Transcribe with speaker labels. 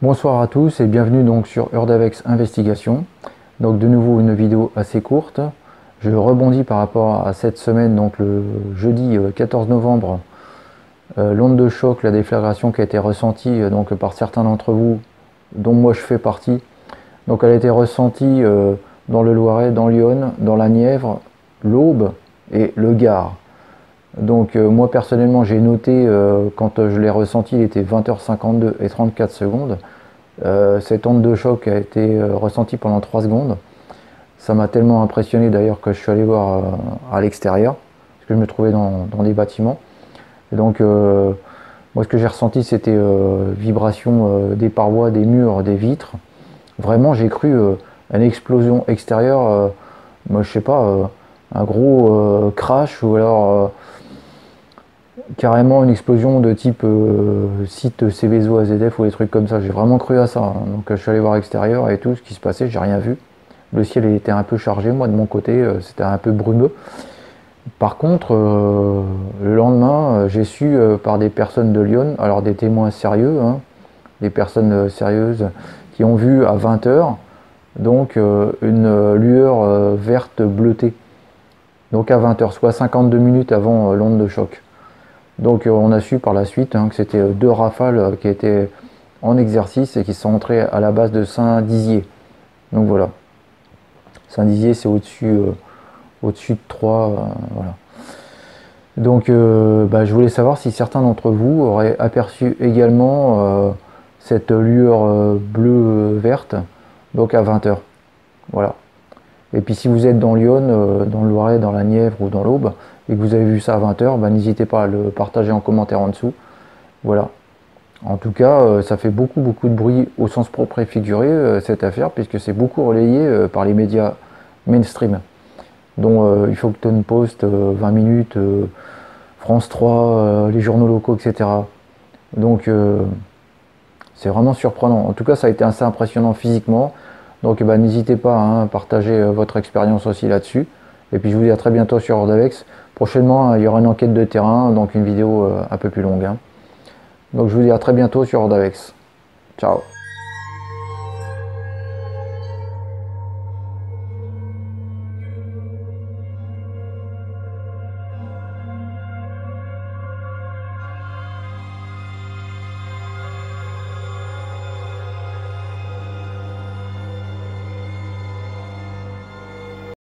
Speaker 1: Bonsoir à tous et bienvenue donc sur Urdavex Investigation. Donc de nouveau une vidéo assez courte. Je rebondis par rapport à cette semaine, donc le jeudi 14 novembre, l'onde de choc, la déflagration qui a été ressentie donc par certains d'entre vous, dont moi je fais partie. Donc elle a été ressentie dans le Loiret, dans l'Yonne, dans la Nièvre, l'Aube et le Gard. Donc moi personnellement j'ai noté quand je l'ai ressenti, il était 20h52 et 34 secondes. Cette onde de choc a été ressentie pendant 3 secondes. Ça m'a tellement impressionné d'ailleurs que je suis allé voir à l'extérieur, parce que je me trouvais dans des bâtiments. Et donc moi ce que j'ai ressenti c'était vibration des parois, des murs, des vitres. Vraiment j'ai cru à une explosion extérieure, moi je sais pas, un gros crash ou alors carrément une explosion de type site Céveso AZF ou des trucs comme ça. J'ai vraiment cru à ça, hein. Donc je suis allé voir à l'extérieur et tout ce qui se passait, j'ai rien vu. Le ciel était un peu chargé, moi de mon côté, c'était un peu brumeux. Par contre, le lendemain, j'ai su par des personnes de Lyon, alors des témoins sérieux, hein, des personnes sérieuses qui ont vu à 20h donc une lueur verte bleutée. Donc à 20h, soit 52 minutes avant l'onde de choc. Donc on a su par la suite que c'était 2 rafales qui étaient en exercice et qui sont entrées à la base de Saint-Dizier. Donc voilà. Saint-Dizier c'est au-dessus de Troyes. Voilà. Donc je voulais savoir si certains d'entre vous auraient aperçu également cette lueur bleue-verte, donc à 20h. Voilà. Et puis si vous êtes dans Lyon, dans le Loiret, dans la Nièvre ou dans l'Aube, et que vous avez vu ça à 20h, n'hésitez pas à le partager en commentaire en dessous. Voilà. En tout cas, ça fait beaucoup de bruit au sens propre et figuré, cette affaire, puisque c'est beaucoup relayé par les médias mainstream, dont Huffington Post, 20 minutes, France 3, les journaux locaux, etc. Donc c'est vraiment surprenant. En tout cas, ça a été assez impressionnant physiquement. Donc n'hésitez pas à partager votre expérience aussi là-dessus. Et puis je vous dis à très bientôt sur Urdavex. Prochainement, il y aura une enquête de terrain, donc une vidéo un peu plus longue. Donc je vous dis à très bientôt sur Urdavex. Ciao.